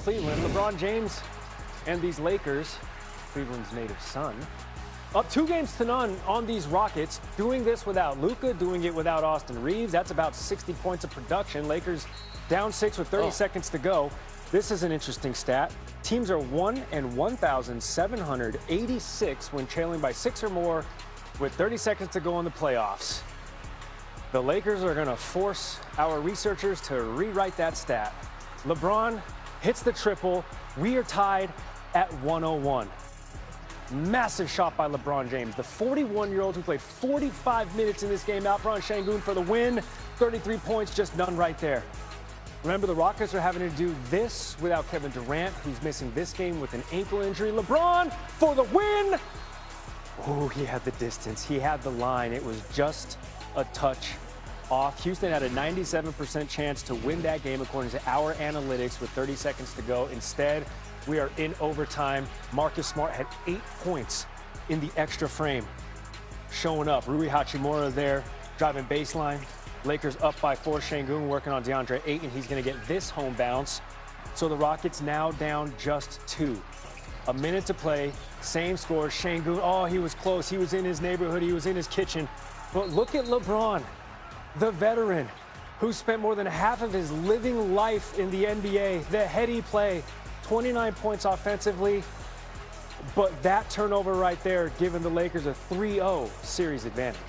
Cleveland. LeBron James and these Lakers, Cleveland's native son, up 2-0 on these Rockets. Doing this without Luka, doing it without Austin Reeves. That's about 60 points of production. Lakers down 6 with 30 seconds to go. This is an interesting stat. Teams are 1-1,786 when trailing by 6 or more with 30 seconds to go in the playoffs. The Lakers are going to force our researchers to rewrite that stat. LeBron hits the triple. We are tied at 101. Massive shot by LeBron James, the 41-year-old who played 45 minutes in this game. Alperen Sengun for the win. 33 points, just none right there. Remember, the Rockets are having to do this without Kevin Durant, who's missing this game with an ankle injury. LeBron for the win. Oh, he had the distance. He had the line. It was just a touch off. Houston had a 97% chance to win that game according to our analytics with 30 seconds to go. Instead, we are in overtime. Marcus Smart had 8 points in the extra frame. Showing up. Rui Hachimura there, driving baseline. Lakers up by 4. Sengun working on DeAndre Ayton. He's going to get this home bounce. So the Rockets now down just 2. A minute to play. Same score. Sengun, oh, he was close. He was in his neighborhood. He was in his kitchen. But look at LeBron, the veteran, who spent more than half of his living life in the NBA. The heady play, 29 points offensively. But that turnover right there giving the Lakers a 3-0 series advantage.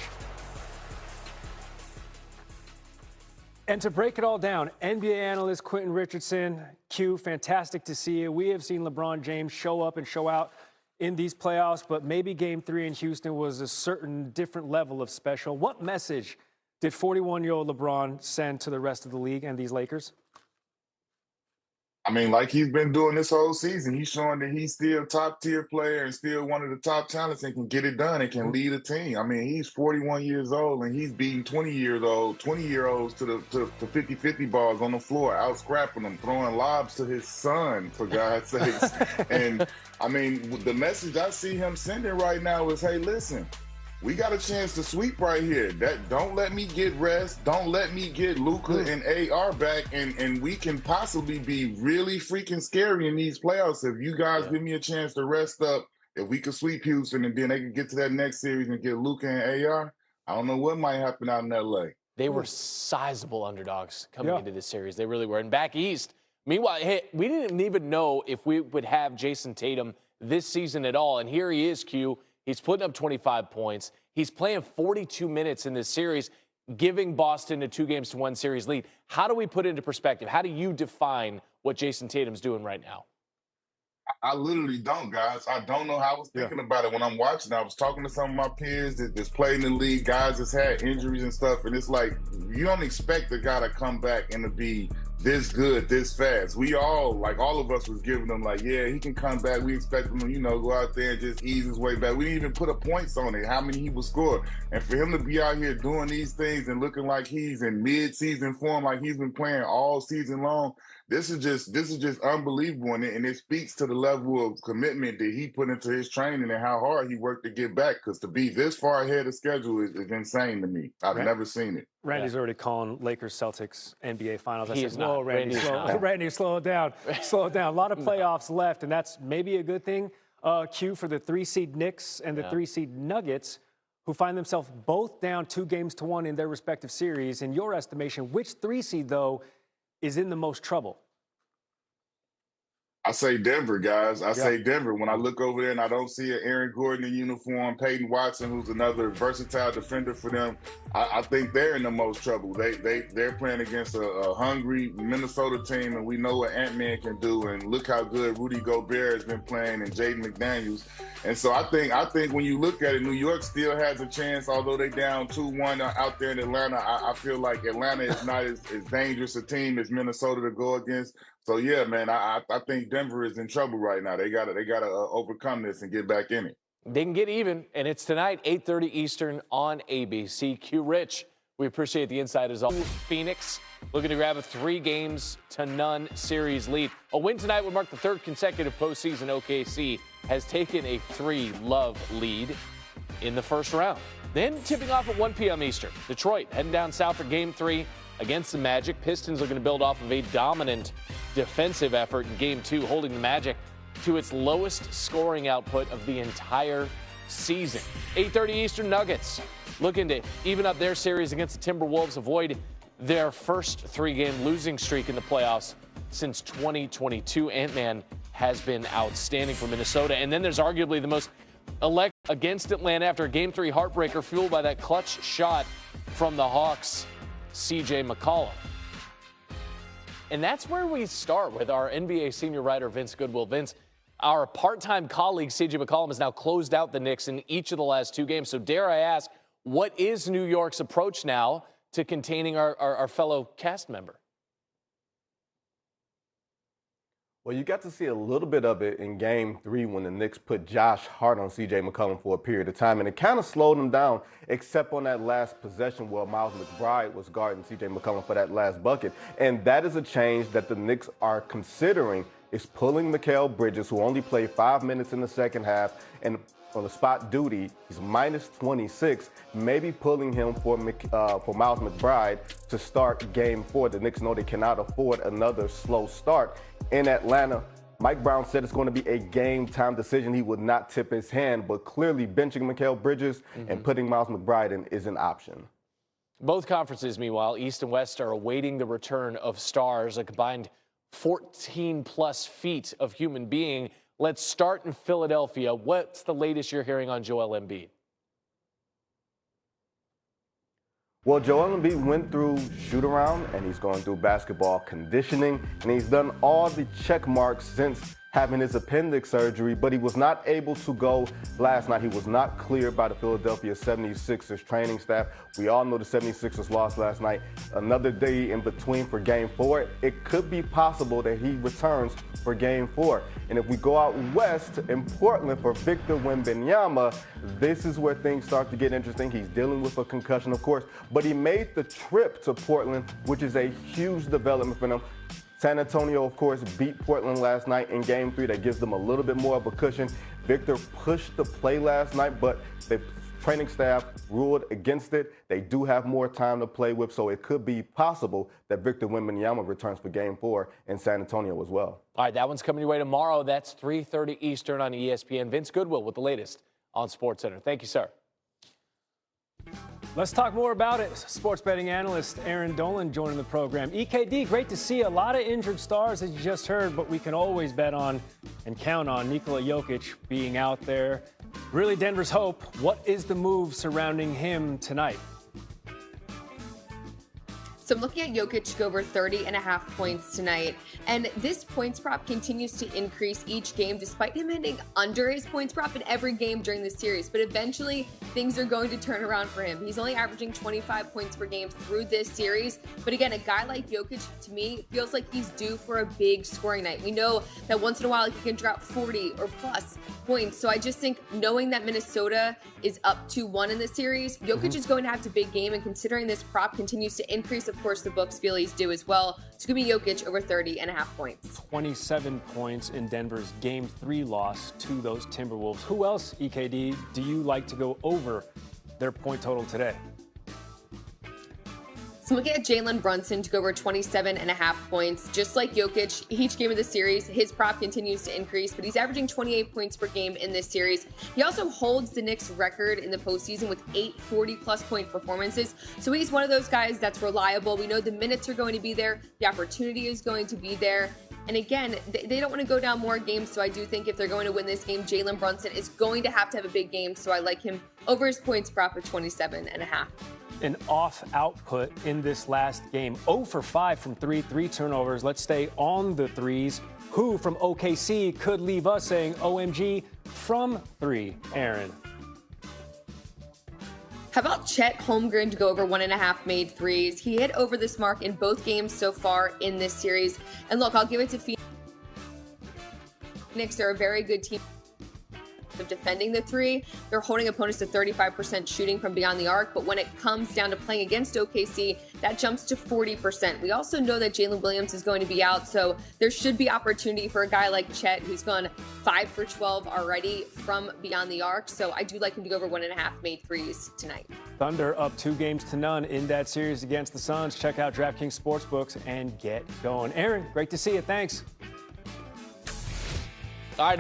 And to break it all down, NBA analyst Quentin Richardson, Q, fantastic to see you. We have seen LeBron James show up and show out in these playoffs, but maybe Game 3 in Houston was a certain different level of special. What message did 41-year-old LeBron send to the rest of the league and these Lakers? I mean, like he's been doing this whole season, he's showing that he's still a top-tier player and still one of the top talents and can get it done and can lead a team. I mean, he's 41 years old and he's beating 20-year-olds to the 50-50 balls on the floor, out-scrapping them, throwing lobs to his son, for God's sakes. And, I mean, the message I see him sending right now is, hey, listen, we got a chance to sweep right here. Don't let me get rest. Don't let me get Luka and AR back, and we can possibly be really freaking scary in these playoffs if you guys give me a chance to rest up. If we could sweep Houston and then they could get to that next series and get Luka and AR, I don't know what might happen out in LA. They were sizable underdogs coming into this series. They really were. And back east, meanwhile, hey, we didn't even know if we would have Jason Tatum this season at all. And here he is, Q. He's putting up 25 points. He's playing 42 minutes in this series, giving Boston a 2-1 series lead. How do we put it into perspective? How do you define what Jason Tatum's doing right now? I literally don't, guys. I don't know how I was thinking about it when I'm watching. I was talking to some of my peers that's played in the league, guys that's had injuries and stuff, and it's like you don't expect the guy to come back and to be this good, this fast. We all, like all of us was giving them like, yeah, he can come back. We expect him to, go out there and just ease his way back. We didn't even put a points on it, how many he would score. And for him to be out here doing these things and looking like he's in mid-season form, like he's been playing all season long, this is just unbelievable. And it speaks to the level of commitment that he put into his training and how hard he worked to get back. Because to be this far ahead of schedule is insane to me. I've never seen it. Randy's already calling Lakers Celtics NBA Finals. I said, not. whoa, Randy, slow it down. Slow it down. A lot of playoffs left, and that's maybe a good thing. Q for the 3-seed Knicks and the 3-seed Nuggets, who find themselves both down 2-1 in their respective series. In your estimation, which 3-seed, though, is in the most trouble? I say Denver, guys. I say Denver. When I look over there and I don't see an Aaron Gordon in uniform, Peyton Watson, who's another versatile defender for them, I think they're in the most trouble. They're playing against a hungry Minnesota team, and we know what Ant-Man can do. And look how good Rudy Gobert has been playing and Jaden McDaniels. And so I think when you look at it, New York still has a chance, although they down 2-1 out there in Atlanta. I feel like Atlanta is not as dangerous a team as Minnesota to go against. So yeah, man, I think Denver is in trouble right now. They gotta overcome this and get back in it. They can get even, and it's tonight, 8:30 Eastern on ABC. Q Rich, we appreciate the insight as always. Phoenix looking to grab a 3-0 series lead. A win tonight would mark the 3rd consecutive postseason OKC has taken a 3-love lead in the first round. Then tipping off at 1 p.m. Eastern, Detroit heading down south for Game 3 against the Magic. Pistons are going to build off of a dominant defensive effort in Game 2, holding the Magic to its lowest scoring output of the entire season. 8:30 Eastern, Nuggets looking to even up their series against the Timberwolves, avoid their first 3-game losing streak in the playoffs since 2022. Ant-Man has been outstanding for Minnesota. And then there's arguably the most electric against Atlanta after a Game 3 heartbreaker fueled by that clutch shot from the Hawks, C.J. McCollum. And that's where we start with our NBA senior writer, Vince Goodwill. Vince, our part-time colleague, C.J. McCollum, has now closed out the Knicks in each of the last 2 games. So dare I ask, what is New York's approach now to containing our fellow cast member? Well, you got to see a little bit of it in Game 3 when the Knicks put Josh Hart on C.J. McCollum for a period of time, and it kind of slowed him down, except on that last possession where Miles McBride was guarding C.J. McCollum for that last bucket. And that is a change that the Knicks are considering, is pulling Mikal Bridges, who only played 5 minutes in the second half, and on the spot duty, he's minus 26, maybe pulling him for Miles McBride to start Game 4. The Knicks know they cannot afford another slow start in Atlanta. Mike Brown said it's going to be a game-time decision. He would not tip his hand, but clearly benching Mikal Bridges and putting Miles McBride in is an option. Both conferences, meanwhile, East and West, are awaiting the return of stars, a combined 14-plus feet of human being. Let's start in Philadelphia. What's the latest you're hearing on Joel Embiid? Well, Joel Embiid went through shoot-around, and he's going through basketball conditioning, and he's done all the check marks since having his appendix surgery, but he was not able to go last night. He was not cleared by the Philadelphia 76ers training staff. We all know the 76ers lost last night. Another day in between for Game 4. It could be possible that he returns for Game 4. And if we go out west in Portland for Victor Wembanyama, this is where things start to get interesting. He's dealing with a concussion, of course, but he made the trip to Portland, which is a huge development for them. San Antonio, of course, beat Portland last night in Game 3. That gives them a little bit more of a cushion. Victor pushed the play last night, but the training staff ruled against it. They do have more time to play with, so it could be possible that Victor Wembanyama returns for Game 4 in San Antonio as well. All right, that one's coming your way tomorrow. That's 3:30 Eastern on ESPN. Vince Goodwill with the latest on SportsCenter. Thank you, sir. Let's talk more about it. Sports betting analyst Aaron Dolan joining the program. EKD, great to see a lot of injured stars, as you just heard, but we can always bet on and count on Nikola Jokic being out there. Really Denver's hope. What is the move surrounding him tonight? So I'm looking at Jokic to go over 30.5 points tonight. And this points prop continues to increase each game, despite him hitting under his points prop in every game during the series. But eventually, things are going to turn around for him. He's only averaging 25 points per game through this series. But again, a guy like Jokic, to me, feels like he's due for a big scoring night. We know that once in a while, he can drop 40 or plus points. So I just think knowing that Minnesota is up 2-1 in this series, Jokic is going to have a big game. And considering this prop continues to increase, of course, the books feel he's due as well. It's going to be Jokic over 30.5 points. 27 points in Denver's Game 3 loss to those Timberwolves. Who else, EKD, do you like to go over their point total today? So looking at Jalen Brunson to go over 27.5 points. Just like Jokic, each game of the series, his prop continues to increase, but he's averaging 28 points per game in this series. He also holds the Knicks record in the postseason with 8 40-plus point performances. So he's one of those guys that's reliable. We know the minutes are going to be there. The opportunity is going to be there. And again, they don't want to go down more games, so I do think if they're going to win this game, Jalen Brunson is going to have a big game, so I like him over his points prop of 27.5. An off output in this last game. 0 for 5 from 3 turnovers. Let's stay on the threes. Who from OKC could leave us saying OMG from 3, Aaron? How about Chet Holmgren to go over 1.5 made threes? He hit over this mark in both games so far in this series. And look, I'll give it to Phoenix. They're a very good team of defending the three. They're holding opponents to 35% shooting from beyond the arc, but when it comes down to playing against OKC, that jumps to 40%. We also know that Jalen Williams is going to be out, so there should be opportunity for a guy like Chet, who's gone 5 for 12 already from beyond the arc. So I do like him to go over 1.5 made threes tonight. Thunder up 2-0 in that series against the Suns. Check out DraftKings Sportsbooks and get going. Aaron, great to see you. Thanks. All right,